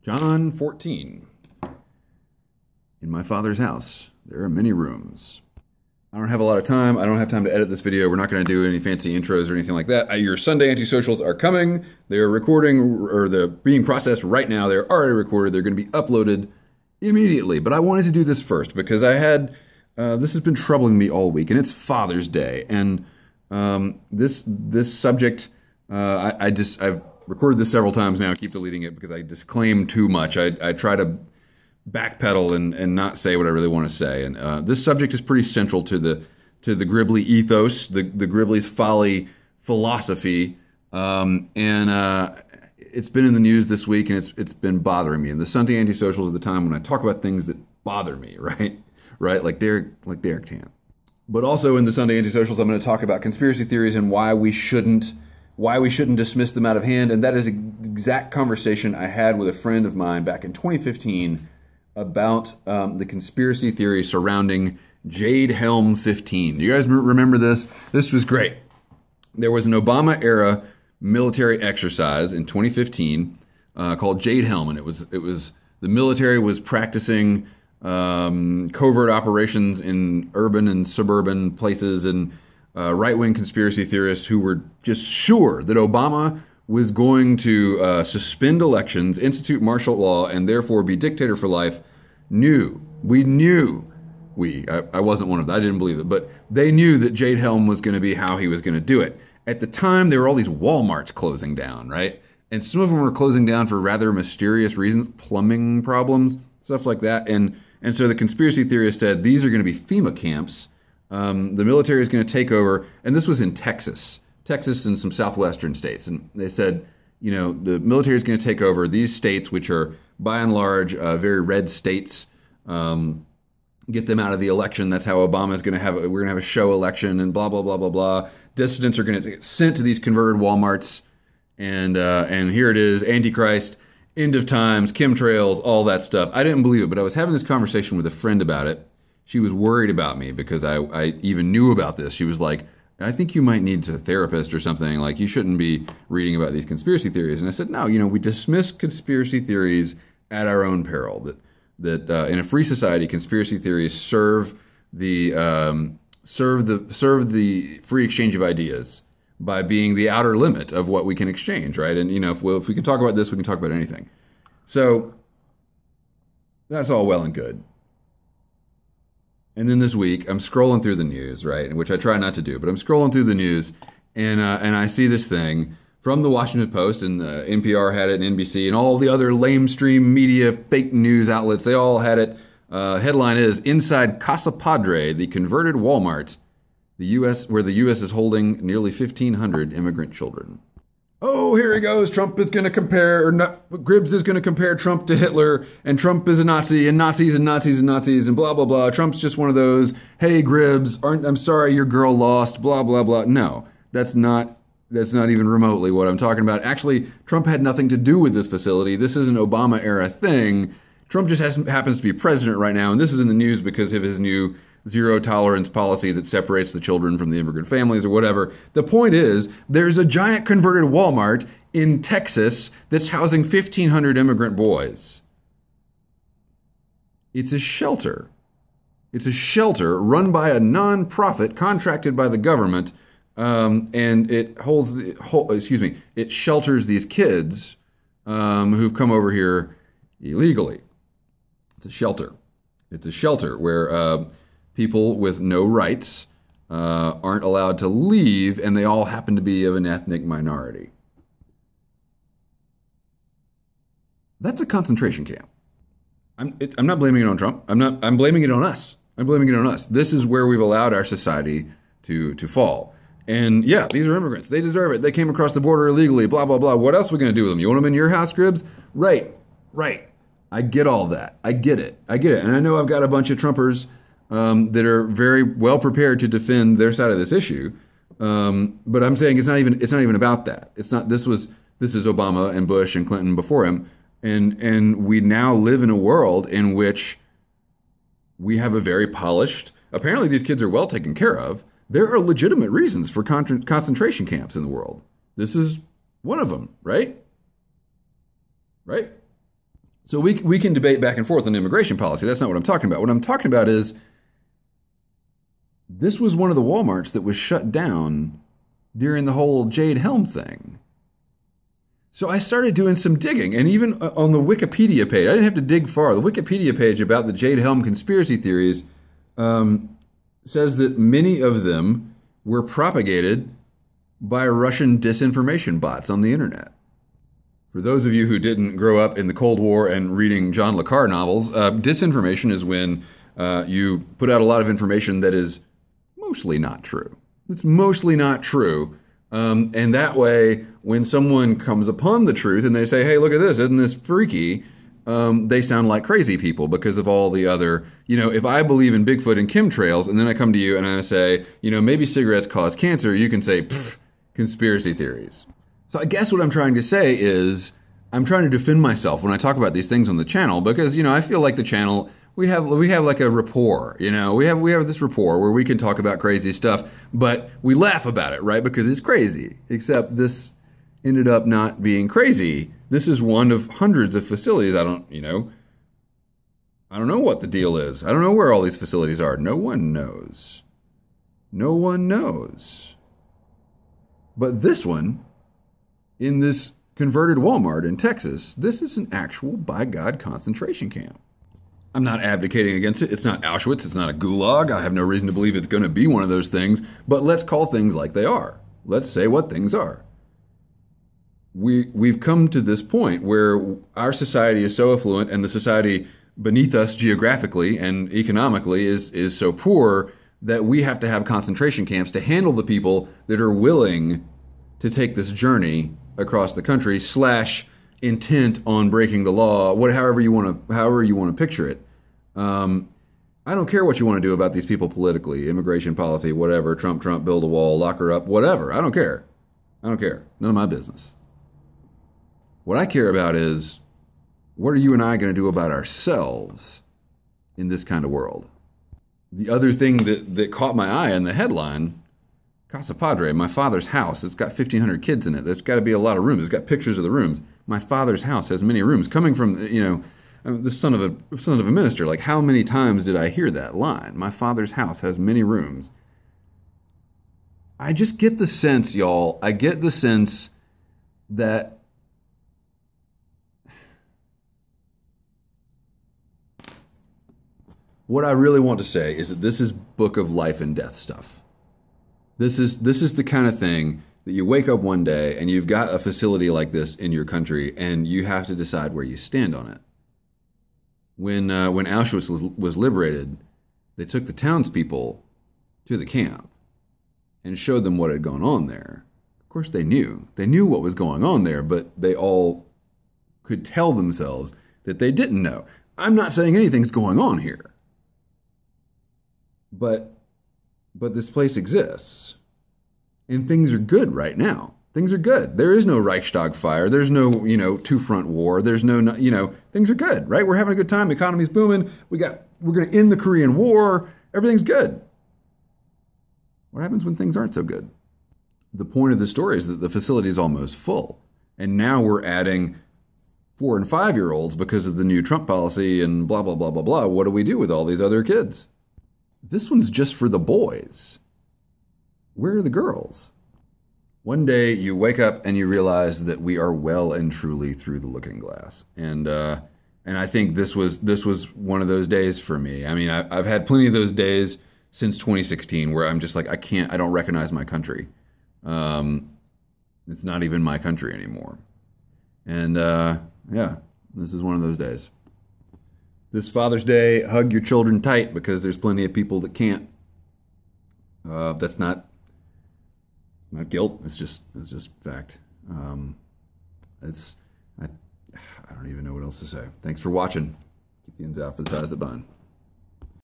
John 14. In my Father's house, there are many rooms. I don't have a lot of time. I don't have time to edit this video. We're not going to do any fancy intros or anything like that. Your Sunday antisocials are coming. They're recording, or they're being processed right now. They're already recorded. They're going to be uploaded immediately. But I wanted to do this first because I had, this has been troubling me all week, and it's Father's Day. And this subject, I've recorded this several times now. I keep deleting it because I disclaim too much. I try to backpedal and not say what I really want to say. And this subject is pretty central to the Gribley ethos, the Gribley's folly philosophy. It's been in the news this week, and it's been bothering me. And the Sunday antisocials are the time when I talk about things that bother me, right? Like Derek Tan. But also in the Sunday antisocials, I'm going to talk about conspiracy theories and why we shouldn't dismiss them out of hand. And that is the exact conversation I had with a friend of mine back in 2015 about the conspiracy theory surrounding Jade Helm 15. Do you guys remember this? This was great. There was an Obama-era military exercise in 2015 called Jade Helm, and it was the military was practicing covert operations in urban and suburban places, and right-wing conspiracy theorists who were just sure that Obama was going to suspend elections, institute martial law, and therefore be dictator for life, I wasn't one of them, I didn't believe it, but they knew that Jade Helm was going to be how he was going to do it. At the time, there were all these Walmarts closing down, right? And some of them were closing down for rather mysterious reasons, plumbing problems, stuff like that. And so the conspiracy theorists said, these are going to be FEMA camps. The military is going to take over, and this was in Texas and some southwestern states. And they said, the military is going to take over these states, which are by and large very red states, get them out of the election. That's how Obama is going to we're going to have a show election and blah, blah, blah, blah, blah. Dissidents are going to get sent to these converted Walmarts. And here it is, Antichrist, end of times, chemtrails, all that stuff. I didn't believe it, but I was having this conversation with a friend about it. She was worried about me because I even knew about this. She was like, I think you might need a therapist or something. Like, you shouldn't be reading about these conspiracy theories. And I said, no, we dismiss conspiracy theories at our own peril. That in a free society, conspiracy theories serve the free exchange of ideas by being the outer limit of what we can exchange, right? And if we can talk about this, we can talk about anything. So that's all well and good. And then this week, I'm scrolling through the news, right, which I try not to do, but I'm scrolling through the news, and I see this thing from the Washington Post, and NPR had it, and NBC, and all the other lamestream media, fake news outlets, they all had it. Headline is, Inside Casa Padre, the converted Walmart, where the U.S. is holding nearly 1,500 immigrant children. Oh, here he goes. Trump is going to Gribbs is going to compare Trump to Hitler, and Trump is a Nazi, and Nazis and Nazis and Nazis, and blah, blah, blah. Trump's just one of those, hey, Gribbs, I'm sorry your girl lost, blah, blah, blah. No, that's not even remotely what I'm talking about. Actually, Trump had nothing to do with this facility. This is an Obama-era thing. Trump just happens to be president right now, and this is in the news because of his new zero-tolerance policy that separates the children from the immigrant families or whatever. The point is, there's a giant converted Walmart in Texas that's housing 1,500 immigrant boys. It's a shelter. It's a shelter run by a non-profit contracted by the government, and it it shelters these kids who've come over here illegally. It's a shelter. It's a shelter where people with no rights aren't allowed to leave, and they all happen to be of an ethnic minority. That's a concentration camp. I'm not blaming it on Trump. I'm blaming it on us. I'm blaming it on us. This is where we've allowed our society to fall. And yeah, these are immigrants. They deserve it. They came across the border illegally, blah, blah, blah. What else are we going to do with them? You want them in your house, Gribbs? Right. I get all that. I get it. And I know I've got a bunch of Trumpers that are very well prepared to defend their side of this issue. But I'm saying it's not even about that. This is Obama and Bush and Clinton before him. And we now live in a world in which we have a very polished, apparently these kids are well taken care of. There are legitimate reasons for concentration camps in the world. This is one of them, right? So we can debate back and forth on immigration policy. That's not what I'm talking about. What I'm talking about is this was one of the Walmarts that was shut down during the whole Jade Helm thing. So I started doing some digging, and even on the Wikipedia page, I didn't have to dig far. The Wikipedia page about the Jade Helm conspiracy theories says that many of them were propagated by Russian disinformation bots on the internet. For those of you who didn't grow up in the Cold War and reading John le Carre novels, disinformation is when you put out a lot of information that is mostly not true. It's mostly not true. And that way, when someone comes upon the truth and they say, hey, look at this, isn't this freaky? They sound like crazy people because of all the other, if I believe in Bigfoot and chemtrails, and then I come to you and I say, maybe cigarettes cause cancer, you can say, conspiracy theories. So I guess what I'm trying to say is I'm trying to defend myself when I talk about these things on the channel because, I feel like the channel, we have like a rapport, we have this rapport where we can talk about crazy stuff, but we laugh about it, right? Because it's crazy, except this ended up not being crazy. This is one of hundreds of facilities. I don't know what the deal is. I don't know where all these facilities are. No one knows. No one knows. But this one, in this converted Walmart in Texas, this is an actual, by God, concentration camp. I'm not advocating against it. It's not Auschwitz. It's not a gulag. I have no reason to believe it's going to be one of those things. But let's call things like they are. Let's say what things are. We've come to this point where our society is so affluent and the society beneath us geographically and economically is so poor that we have to have concentration camps to handle the people that are willing to take this journey across the country / intent on breaking the law, however you want to picture it. I don't care what you want to do about these people politically, immigration policy, whatever, Trump, build a wall, lock her up, whatever. I don't care. None of my business. What I care about is, what are you and I going to do about ourselves in this kind of world? The other thing that caught my eye in the headline, Casa Padre, my father's house. It's got 1,500 kids in it. There's got to be a lot of rooms. It's got pictures of the rooms. My father's house has many rooms. Coming from, the son of a minister. Like, how many times did I hear that line? My father's house has many rooms. I just get the sense, y'all. I get the sense that what I really want to say is that this is book of life and death stuff. This is the kind of thing that you wake up one day and you've got a facility like this in your country and you have to decide where you stand on it. When Auschwitz was liberated, they took the townspeople to the camp and showed them what had gone on there. Of course, they knew what was going on there, but they all could tell themselves that they didn't know. I'm not saying anything's going on here. But this place exists. And things are good right now. Things are good. There is no Reichstag fire. There's no, two-front war. There's no, things are good, right? We're having a good time. The economy's booming. We're going to end the Korean War. Everything's good. What happens when things aren't so good? The point of the story is that the facility is almost full. And now we're adding 4- and 5-year-olds because of the new Trump policy and blah, blah, blah, blah, blah. What do we do with all these other kids? This one's just for the boys. Where are the girls? One day you wake up and you realize that we are well and truly through the looking glass. And I think this was one of those days for me. I mean, I've had plenty of those days since 2016 where I'm just like, I don't recognize my country. It's not even my country anymore. And yeah, this is one of those days. This Father's Day, hug your children tight because there's plenty of people that can't. That's not guilt. It's just fact. I don't even know what else to say. Thanks for watching. Keep the ends out for the ties that bind.